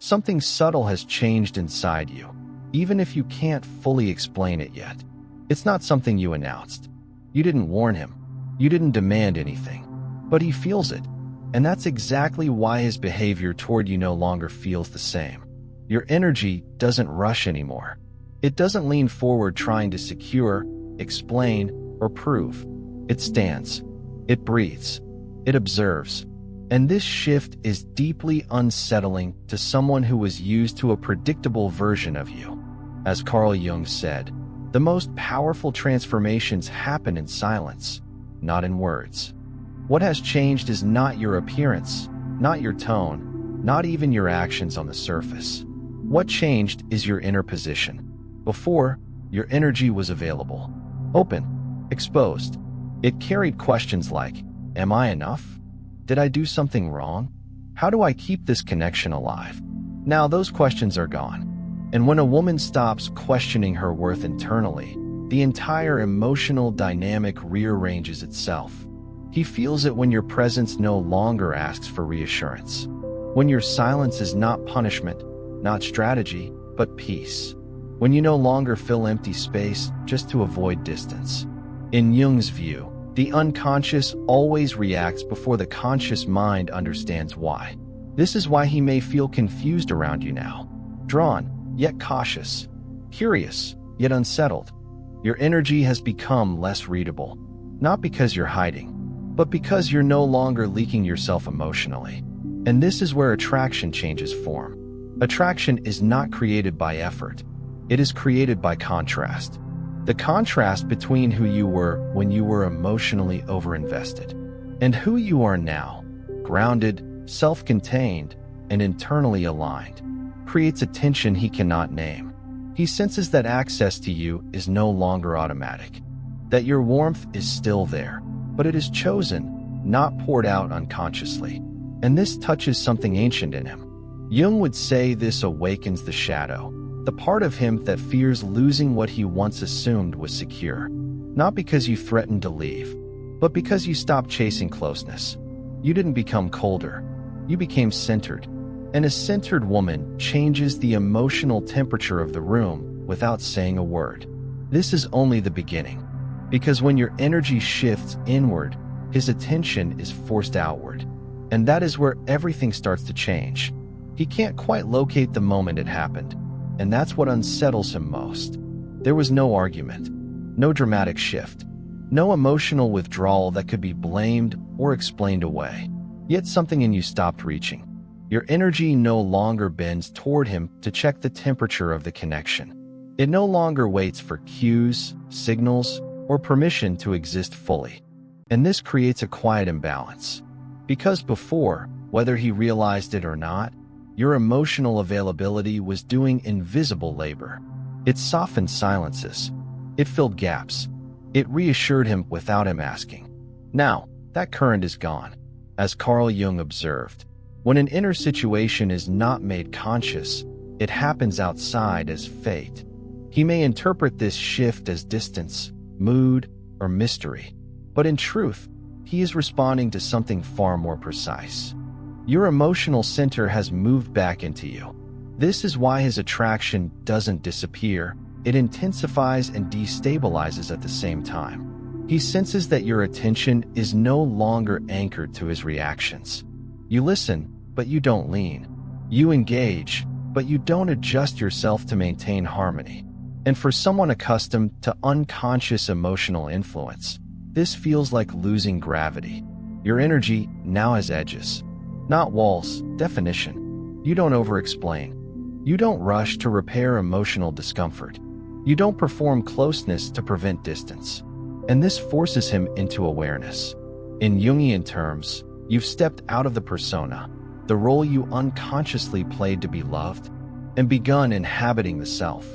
Something subtle has changed inside you, even if you can't fully explain it yet. It's not something you announced. You didn't warn him. You didn't demand anything. But he feels it. And that's exactly why his behavior toward you no longer feels the same. Your energy doesn't rush anymore. It doesn't lean forward trying to secure, explain, or prove. It stands. It breathes. It observes. And this shift is deeply unsettling to someone who was used to a predictable version of you. As Carl Jung said, the most powerful transformations happen in silence, not in words. What has changed is not your appearance, not your tone, not even your actions on the surface. What changed is your inner position. Before, your energy was available, open, exposed. It carried questions like, am I enough? Did I do something wrong? How do I keep this connection alive? Now those questions are gone. And when a woman stops questioning her worth internally, the entire emotional dynamic rearranges itself. He feels it when your presence no longer asks for reassurance. When your silence is not punishment, not strategy, but peace. When you no longer fill empty space just to avoid distance. In Jung's view, the unconscious always reacts before the conscious mind understands why. This is why he may feel confused around you now. Drawn, yet cautious. Curious, yet unsettled. Your energy has become less readable. Not because you're hiding, but because you're no longer leaking yourself emotionally. And this is where attraction changes form. Attraction is not created by effort. It is created by contrast. The contrast between who you were when you were emotionally overinvested and who you are now, grounded, self-contained, and internally aligned, creates a tension he cannot name. He senses that access to you is no longer automatic, that your warmth is still there, but it is chosen, not poured out unconsciously. And this touches something ancient in him. Jung would say this awakens the shadow, the part of him that fears losing what he once assumed was secure. Not because you threatened to leave, but because you stopped chasing closeness. You didn't become colder. You became centered. And a centered woman changes the emotional temperature of the room without saying a word. This is only the beginning. Because when your energy shifts inward, his attention is forced outward. And that is where everything starts to change. He can't quite locate the moment it happened. And that's what unsettles him most. There was no argument, no dramatic shift, no emotional withdrawal that could be blamed or explained away. Yet something in you stopped reaching. Your energy no longer bends toward him to check the temperature of the connection. It no longer waits for cues, signals, or permission to exist fully. And this creates a quiet imbalance. Because before, whether he realized it or not, your emotional availability was doing invisible labor. It softened silences. It filled gaps. It reassured him without him asking. Now, that current is gone. As Carl Jung observed, when an inner situation is not made conscious, it happens outside as fate. He may interpret this shift as distance, mood, or mystery. But in truth, he is responding to something far more precise. Your emotional center has moved back into you. This is why his attraction doesn't disappear. It intensifies and destabilizes at the same time. He senses that your attention is no longer anchored to his reactions. You listen, but you don't lean. You engage, but you don't adjust yourself to maintain harmony. And for someone accustomed to unconscious emotional influence, this feels like losing gravity. Your energy now has edges. Not walls, definition. You don't over-explain. You don't rush to repair emotional discomfort. You don't perform closeness to prevent distance. And this forces him into awareness. In Jungian terms, you've stepped out of the persona, the role you unconsciously played to be loved, and begun inhabiting the self.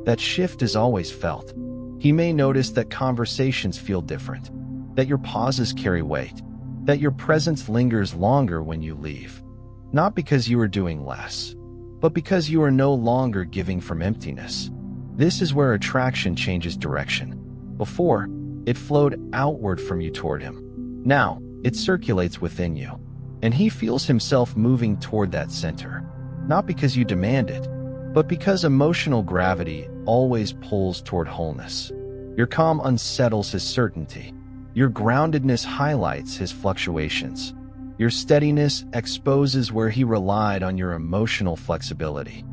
That shift is always felt. He may notice that conversations feel different, that your pauses carry weight, that your presence lingers longer when you leave. Not because you are doing less, but because you are no longer giving from emptiness. This is where attraction changes direction. Before, it flowed outward from you toward him. Now, it circulates within you, and he feels himself moving toward that center. not because you demand it, but because emotional gravity always pulls toward wholeness. Your calm unsettles his certainty. Your groundedness highlights his fluctuations. Your steadiness exposes where he relied on your emotional flexibility.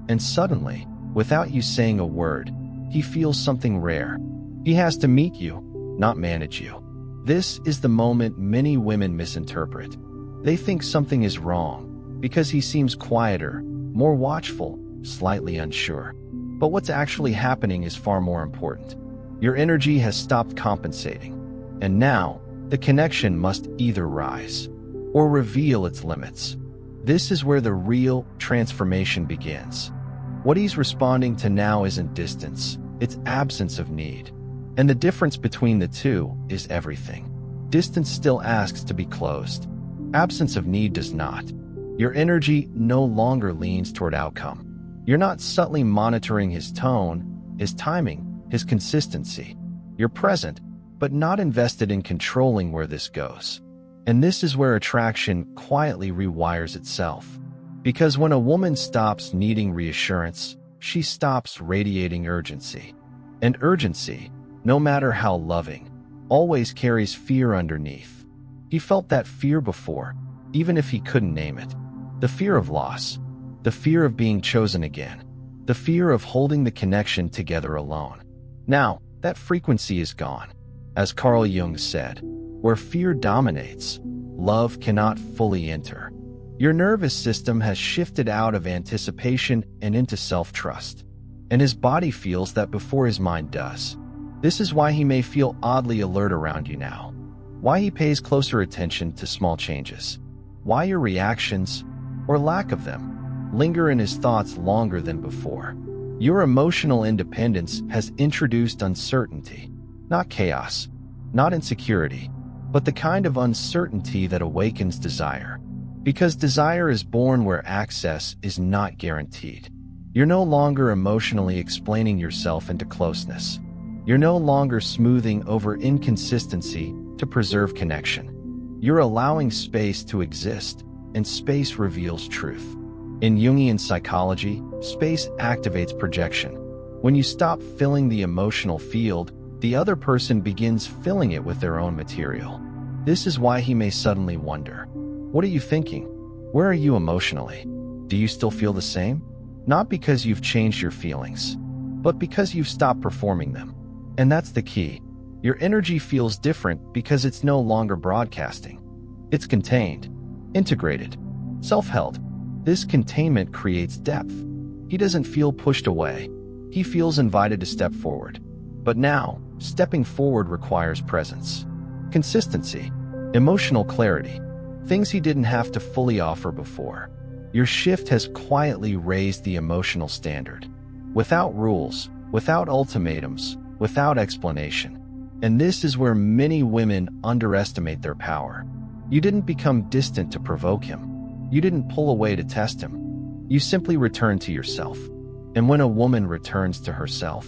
And suddenly, without you saying a word, he feels something rare. He has to meet you, not manage you. This is the moment many women misinterpret. They think something is wrong because he seems quieter, more watchful, slightly unsure. But what's actually happening is far more important. Your energy has stopped compensating, and now the connection must either rise or reveal its limits. This is where the real transformation begins. What he's responding to now isn't distance, it's absence of need. And the difference between the two is everything. Distance still asks to be closed. Absence of need does not. Your energy no longer leans toward outcome. You're not subtly monitoring his tone, his timing, his consistency. You're present, but not invested in controlling where this goes. And this is where attraction quietly rewires itself. Because when a woman stops needing reassurance, she stops radiating urgency. And urgency, no matter how loving, always carries fear underneath. He felt that fear before, even if he couldn't name it. The fear of loss, the fear of being chosen again, the fear of holding the connection together alone. Now, that frequency is gone. As Carl Jung said, where fear dominates, love cannot fully enter. Your nervous system has shifted out of anticipation and into self-trust. And his body feels that before his mind does. This is why he may feel oddly alert around you now. Why he pays closer attention to small changes. Why your reactions, or lack of them, linger in his thoughts longer than before. Your emotional independence has introduced uncertainty, not chaos, not insecurity, but the kind of uncertainty that awakens desire. Because desire is born where access is not guaranteed. You're no longer emotionally explaining yourself into closeness. You're no longer smoothing over inconsistency to preserve connection. You're allowing space to exist, and space reveals truth. In Jungian psychology, space activates projection. When you stop filling the emotional field, the other person begins filling it with their own material. This is why he may suddenly wonder, what are you thinking? Where are you emotionally? Do you still feel the same? Not because you've changed your feelings, but because you've stopped performing them. And that's the key. Your energy feels different because it's no longer broadcasting. It's contained, integrated, self-held. This containment creates depth. He doesn't feel pushed away. He feels invited to step forward. But now, stepping forward requires presence, consistency, emotional clarity, things he didn't have to fully offer before. Your shift has quietly raised the emotional standard. Without rules, without ultimatums, without explanation. And this is where many women underestimate their power. You didn't become distant to provoke him. You didn't pull away to test him. You simply returned to yourself. And when a woman returns to herself,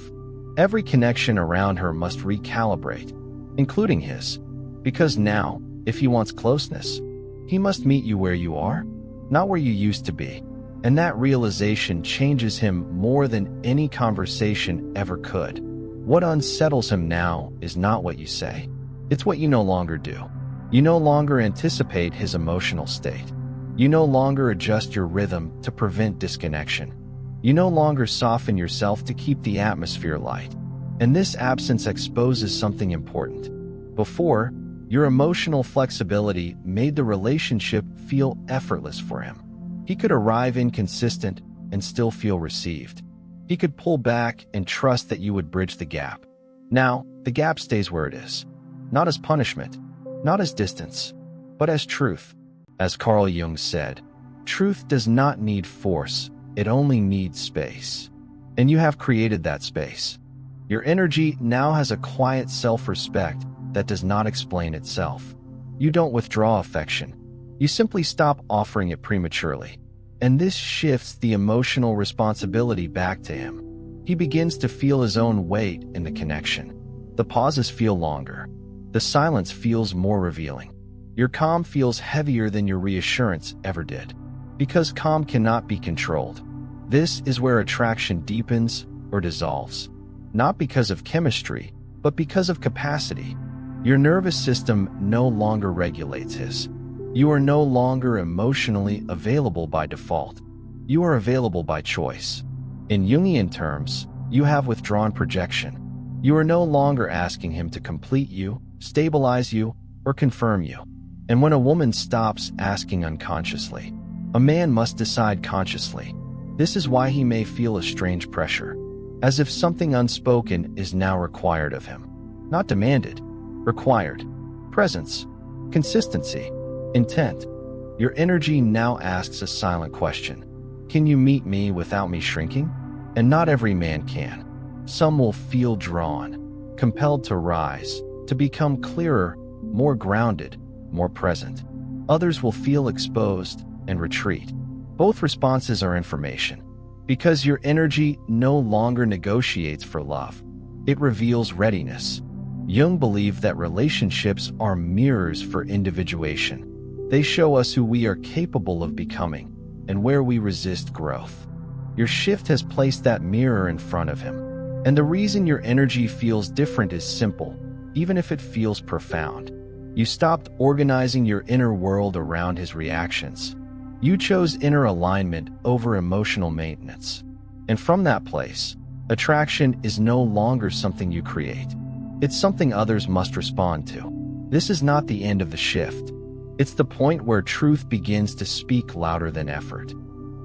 every connection around her must recalibrate, including his. Because now, if he wants closeness, he must meet you where you are, not where you used to be. And that realization changes him more than any conversation ever could. What unsettles him now is not what you say. It's what you no longer do. You no longer anticipate his emotional state. You no longer adjust your rhythm to prevent disconnection. You no longer soften yourself to keep the atmosphere light. And this absence exposes something important. Before, your emotional flexibility made the relationship feel effortless for him. He could arrive inconsistent and still feel received. He could pull back and trust that you would bridge the gap. Now, the gap stays where it is. Not as punishment, not as distance, but as truth. As Carl Jung said, truth does not need force, it only needs space. And you have created that space. Your energy now has a quiet self-respect that does not explain itself. You don't withdraw affection. You simply stop offering it prematurely. And this shifts the emotional responsibility back to him. He begins to feel his own weight in the connection. The pauses feel longer. The silence feels more revealing. Your calm feels heavier than your reassurance ever did. Because calm cannot be controlled. This is where attraction deepens or dissolves. Not because of chemistry, but because of capacity. Your nervous system no longer regulates his. You are no longer emotionally available by default. You are available by choice. In Jungian terms, you have withdrawn projection. You are no longer asking him to complete you, stabilize you, or confirm you. And when a woman stops asking unconsciously, a man must decide consciously. This is why he may feel a strange pressure, as if something unspoken is now required of him. Not demanded, required. Presence, consistency, intent. Your energy now asks a silent question. Can you meet me without me shrinking? And not every man can. Some will feel drawn, compelled to rise, to become clearer, more grounded, more present. Others will feel exposed and retreat. Both responses are information. Because your energy no longer negotiates for love. It reveals readiness. Jung believed that relationships are mirrors for individuation. They show us who we are capable of becoming and where we resist growth. Your shift has placed that mirror in front of him. And the reason your energy feels different is simple, even if it feels profound. You stopped organizing your inner world around his reactions. You chose inner alignment over emotional maintenance. And from that place, attraction is no longer something you create. It's something others must respond to. This is not the end of the shift. It's the point where truth begins to speak louder than effort.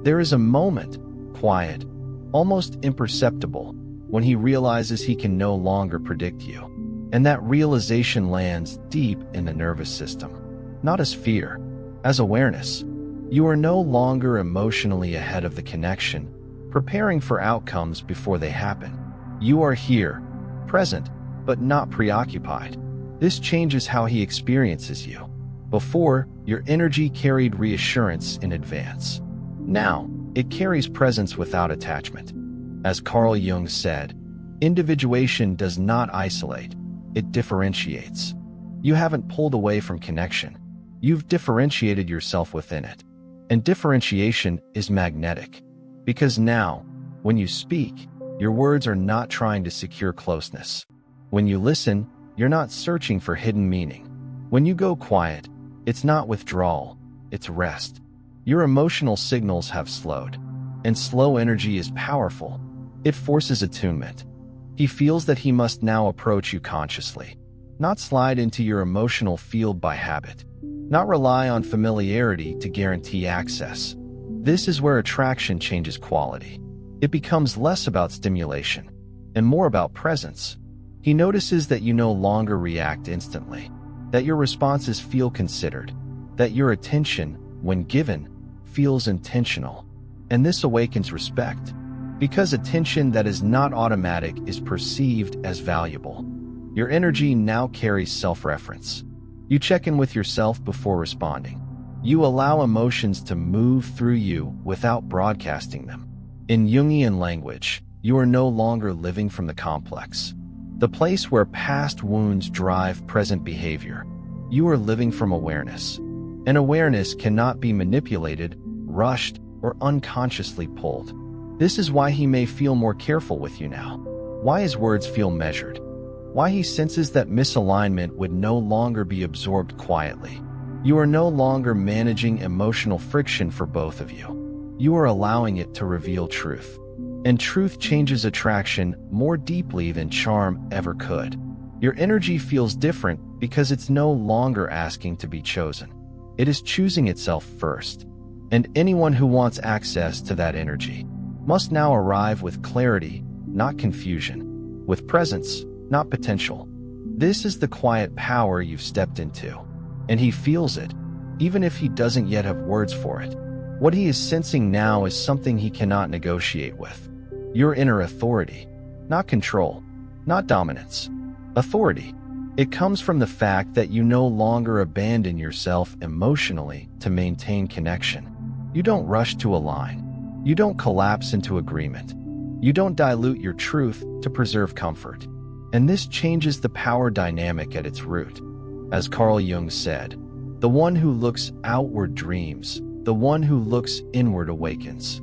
There is a moment, quiet, almost imperceptible, when he realizes he can no longer predict you. And that realization lands deep in the nervous system. Not as fear, as awareness. You are no longer emotionally ahead of the connection, preparing for outcomes before they happen. You are here, present, but not preoccupied. This changes how he experiences you. Before, your energy carried reassurance in advance. Now, it carries presence without attachment. As Carl Jung said, individuation does not isolate, it differentiates. You haven't pulled away from connection. You've differentiated yourself within it. And differentiation is magnetic. Because now, when you speak, your words are not trying to secure closeness. When you listen, you're not searching for hidden meaning. When you go quiet, it's not withdrawal, it's rest. Your emotional signals have slowed. And slow energy is powerful. It forces attunement. He feels that he must now approach you consciously, not slide into your emotional field by habit, not rely on familiarity to guarantee access. This is where attraction changes quality. It becomes less about stimulation and more about presence. He notices that you no longer react instantly, that your responses feel considered, that your attention, when given, feels intentional. And this awakens respect, because attention that is not automatic is perceived as valuable. Your energy now carries self-reference. You check in with yourself before responding. You allow emotions to move through you without broadcasting them. In Jungian language, you are no longer living from the complex, the place where past wounds drive present behavior. You are living from awareness. And awareness cannot be manipulated, rushed, or unconsciously pulled. This is why he may feel more careful with you now. Why his words feel measured. Why he senses that misalignment would no longer be absorbed quietly. You are no longer managing emotional friction for both of you. You are allowing it to reveal truth. And truth changes attraction more deeply than charm ever could. Your energy feels different because it's no longer asking to be chosen. It is choosing itself first. And anyone who wants access to that energy must now arrive with clarity, not confusion, with presence, not potential. This is the quiet power you've stepped into. And he feels it, even if he doesn't yet have words for it. What he is sensing now is something he cannot negotiate with. Your inner authority, not control, not dominance. Authority. It comes from the fact that you no longer abandon yourself emotionally to maintain connection. You don't rush to align. You don't collapse into agreement. You don't dilute your truth to preserve comfort. And this changes the power dynamic at its root. As Carl Jung said, the one who looks outward dreams, the one who looks inward awakens.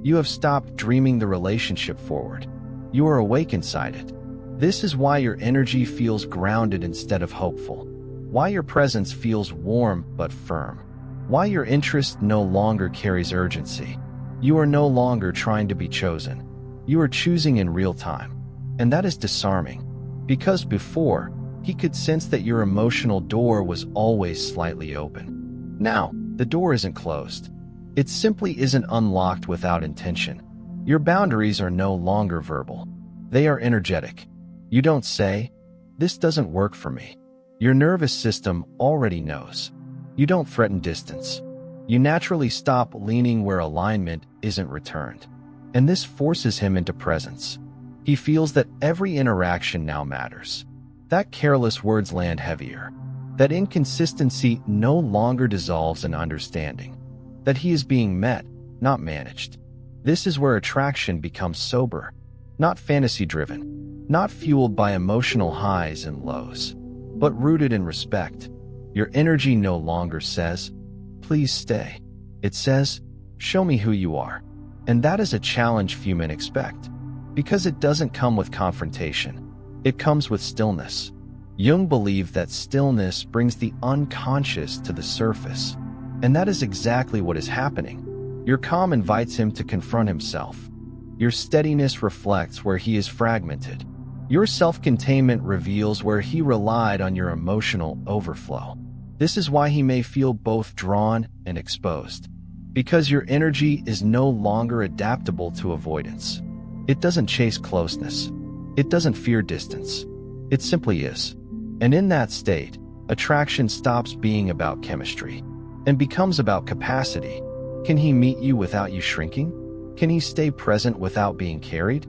You have stopped dreaming the relationship forward. You are awake inside it. This is why your energy feels grounded instead of hopeful. Why your presence feels warm but firm. Why your interest no longer carries urgency. You are no longer trying to be chosen. You are choosing in real time. And that is disarming. Because before, he could sense that your emotional door was always slightly open. Now, the door isn't closed. It simply isn't unlocked without intention. Your boundaries are no longer verbal. They are energetic. You don't say, "This doesn't work for me." Your nervous system already knows. You don't threaten distance. You naturally stop leaning where alignment isn't returned. And this forces him into presence. He feels that every interaction now matters. That careless words land heavier. That inconsistency no longer dissolves in understanding. That he is being met, not managed. This is where attraction becomes sober, not fantasy-driven, not fueled by emotional highs and lows, but rooted in respect. Your energy no longer says, "Please stay." It says, "Show me who you are." And that is a challenge few men expect, because it doesn't come with confrontation. It comes with stillness. Jung believed that stillness brings the unconscious to the surface. And that is exactly what is happening. Your calm invites him to confront himself. Your steadiness reflects where he is fragmented. Your self-containment reveals where he relied on your emotional overflow. This is why he may feel both drawn and exposed. Because your energy is no longer adaptable to avoidance. It doesn't chase closeness. It doesn't fear distance. It simply is. And in that state, attraction stops being about chemistry and becomes about capacity. Can he meet you without you shrinking? Can he stay present without being carried?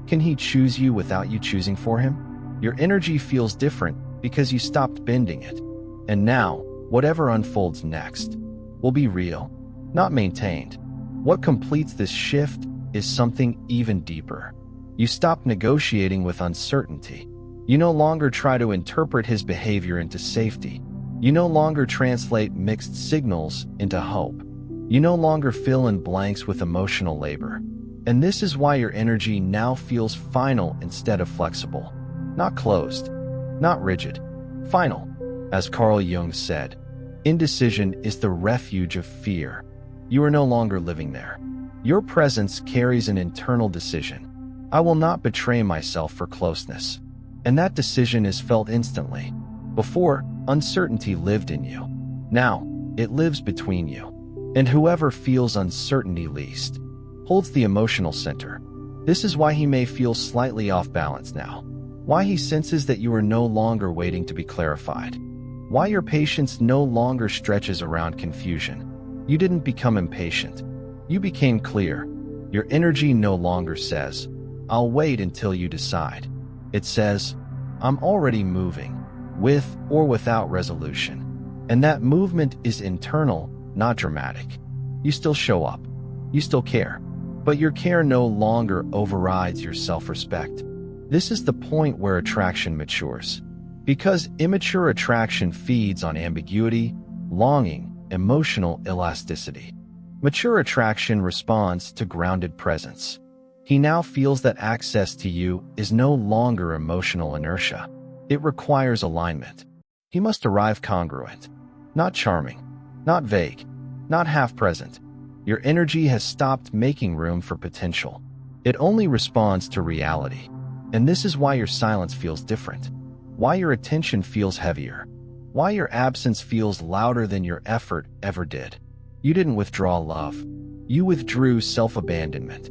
Can he choose you without you choosing for him? Your energy feels different because you stopped bending it. And now, whatever unfolds next, will be real, not maintained. What completes this shift is something even deeper. You stop negotiating with uncertainty. You no longer try to interpret his behavior into safety. You no longer translate mixed signals into hope. You no longer fill in blanks with emotional labor. And this is why your energy now feels final instead of flexible. Not closed, not rigid. Final. As Carl Jung said, indecision is the refuge of fear. You are no longer living there. Your presence carries an internal decision. I will not betray myself for closeness. And that decision is felt instantly. Before, uncertainty lived in you. Now, it lives between you. And whoever feels uncertainty least holds the emotional center. This is why he may feel slightly off balance now. Why he senses that you are no longer waiting to be clarified. Why your patience no longer stretches around confusion. You didn't become impatient. You became clear. Your energy no longer says, "I'll wait until you decide." It says, "I'm already moving, with or without resolution." And that movement is internal, not dramatic. You still show up. You still care. But your care no longer overrides your self-respect. This is the point where attraction matures. Because immature attraction feeds on ambiguity, longing, emotional elasticity. Mature attraction responds to grounded presence. He now feels that access to you is no longer emotional inertia. It requires alignment. He must arrive congruent, not charming, not vague, not half-present. Your energy has stopped making room for potential. It only responds to reality. And this is why your silence feels different. Why your attention feels heavier. Why your absence feels louder than your effort ever did. You didn't withdraw love. You withdrew self-abandonment.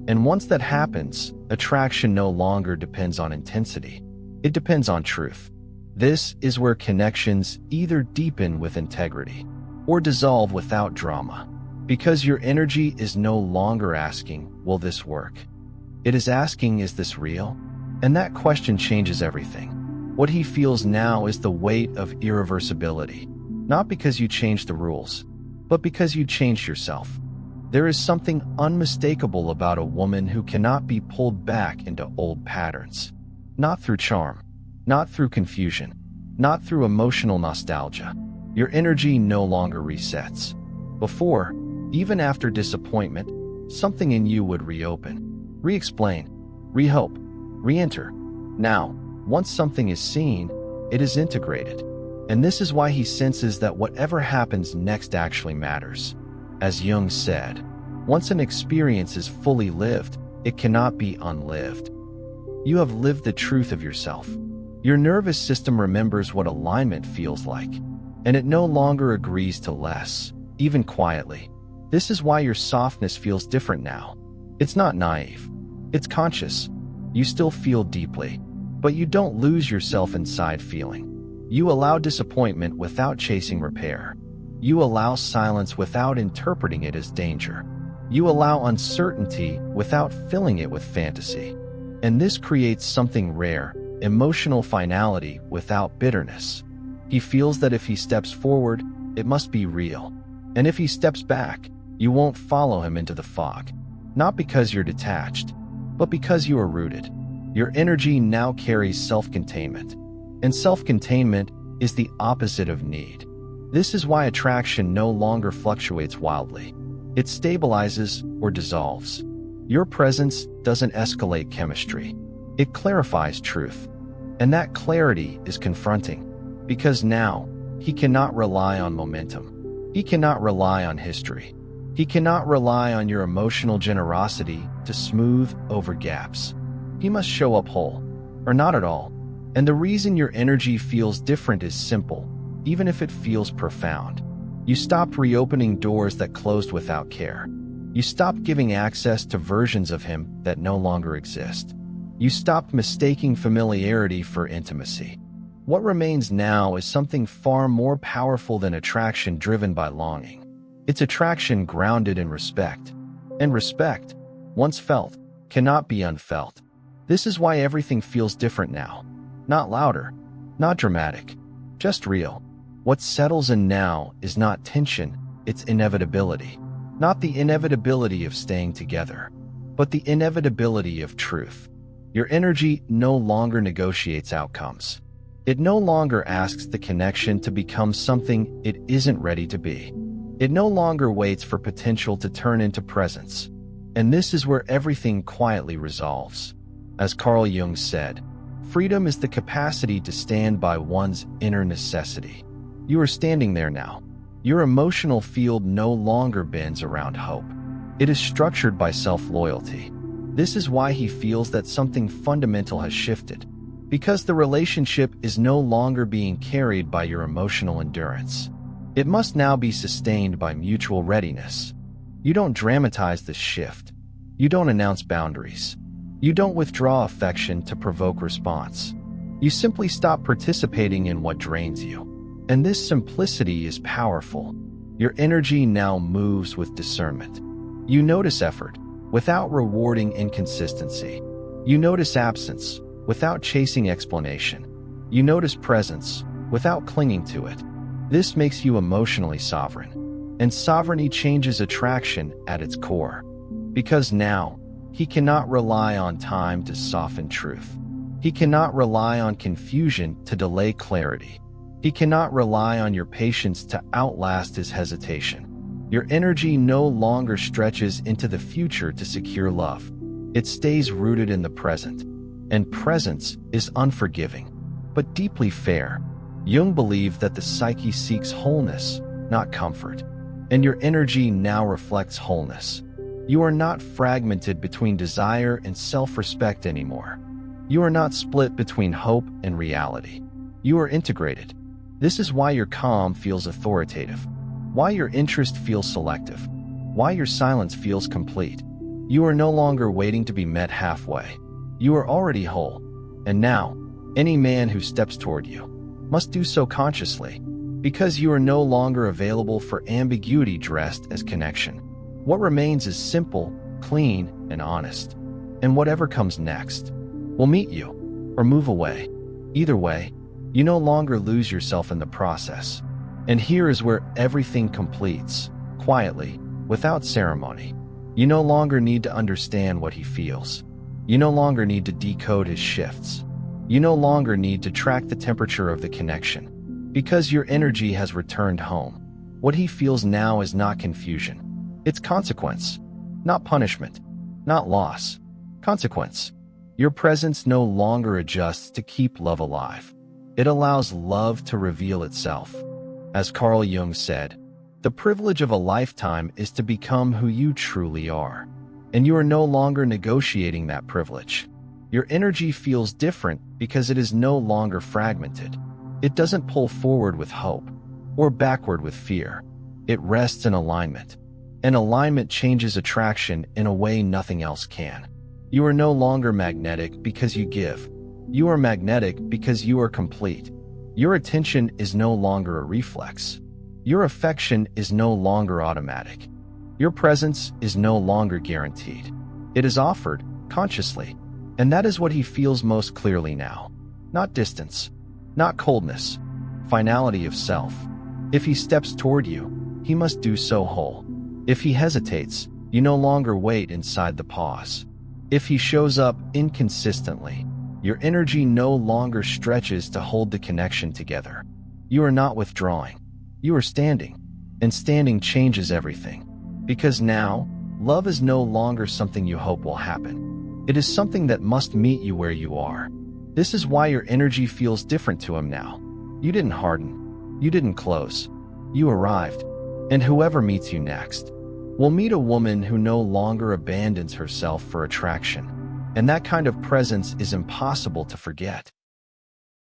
And once that happens, attraction no longer depends on intensity. It depends on truth. This is where connections either deepen with integrity or dissolve without drama. Because your energy is no longer asking, "Will this work?" It is asking, "Is this real?" And that question changes everything. What he feels now is the weight of irreversibility. Not because you changed the rules, but because you changed yourself. There is something unmistakable about a woman who cannot be pulled back into old patterns. Not through charm, not through confusion, not through emotional nostalgia. Your energy no longer resets. Before, even after disappointment, something in you would reopen, re-explain, rehope, re-enter. Now, once something is seen, it is integrated. And this is why he senses that whatever happens next actually matters. As Jung said, once an experience is fully lived, it cannot be unlived. You have lived the truth of yourself. Your nervous system remembers what alignment feels like, and it no longer agrees to less, even quietly. This is why your softness feels different now. It's not naive. It's conscious. You still feel deeply, but you don't lose yourself inside feeling. You allow disappointment without chasing repair. You allow silence without interpreting it as danger. You allow uncertainty without filling it with fantasy. And this creates something rare, emotional finality without bitterness. He feels that if he steps forward, it must be real. And if he steps back, you won't follow him into the fog. Not because you're detached, but because you are rooted. Your energy now carries self-containment. And self-containment is the opposite of need. This is why attraction no longer fluctuates wildly. It stabilizes or dissolves. Your presence doesn't escalate chemistry. It clarifies truth. And that clarity is confronting. Because now, he cannot rely on momentum. He cannot rely on history. He cannot rely on your emotional generosity to smooth over gaps. He must show up whole, or not at all. And the reason your energy feels different is simple, even if it feels profound. You stopped reopening doors that closed without care. You stopped giving access to versions of him that no longer exist. You stopped mistaking familiarity for intimacy. What remains now is something far more powerful than attraction driven by longing. It's attraction grounded in respect. And respect, once felt, cannot be unfelt. This is why everything feels different now. Not louder, not dramatic, just real. What settles in now is not tension, it's inevitability. Not the inevitability of staying together, but the inevitability of truth. Your energy no longer negotiates outcomes. It no longer asks the connection to become something it isn't ready to be. It no longer waits for potential to turn into presence. And this is where everything quietly resolves. As Carl Jung said, freedom is the capacity to stand by one's inner necessity. You are standing there now. Your emotional field no longer bends around hope. It is structured by self-loyalty. This is why he feels that something fundamental has shifted. Because the relationship is no longer being carried by your emotional endurance. It must now be sustained by mutual readiness. You don't dramatize the shift. You don't announce boundaries. You don't withdraw affection to provoke response. You simply stop participating in what drains you. And this simplicity is powerful. Your energy now moves with discernment. You notice effort without rewarding inconsistency. You notice absence without chasing explanation. You notice presence without clinging to it. This makes you emotionally sovereign. And sovereignty changes attraction at its core. Because now, he cannot rely on time to soften truth. He cannot rely on confusion to delay clarity. He cannot rely on your patience to outlast his hesitation. Your energy no longer stretches into the future to secure love. It stays rooted in the present. And presence is unforgiving, but deeply fair. Jung believed that the psyche seeks wholeness, not comfort. And your energy now reflects wholeness. You are not fragmented between desire and self-respect anymore. You are not split between hope and reality. You are integrated. This is why your calm feels authoritative, why your interest feels selective, why your silence feels complete. You are no longer waiting to be met halfway. You are already whole. And now, any man who steps toward you must do so consciously, because you are no longer available for ambiguity dressed as connection. What remains is simple, clean, and honest. And whatever comes next will meet you or move away. Either way, you no longer lose yourself in the process. And here is where everything completes, quietly, without ceremony. You no longer need to understand what he feels. You no longer need to decode his shifts. You no longer need to track the temperature of the connection. Because your energy has returned home. What he feels now is not confusion. It's consequence. Not punishment. Not loss. Consequence. Your presence no longer adjusts to keep love alive. It allows love to reveal itself. As Carl Jung said, the privilege of a lifetime is to become who you truly are. And you are no longer negotiating that privilege. Your energy feels different because it is no longer fragmented. It doesn't pull forward with hope or backward with fear. It rests in alignment. And alignment changes attraction in a way nothing else can. You are no longer magnetic because you give. You are magnetic because you are complete. Your attention is no longer a reflex. Your affection is no longer automatic. Your presence is no longer guaranteed. It is offered, consciously. And that is what he feels most clearly now. Not distance. Not coldness. Finality of self. If he steps toward you, he must do so whole. If he hesitates, you no longer wait inside the pause. If he shows up inconsistently, your energy no longer stretches to hold the connection together. You are not withdrawing. You are standing. And standing changes everything. Because now, love is no longer something you hope will happen. It is something that must meet you where you are. This is why your energy feels different to him now. You didn't harden. You didn't close. You arrived. And whoever meets you next will meet a woman who no longer abandons herself for attraction. And that kind of presence is impossible to forget.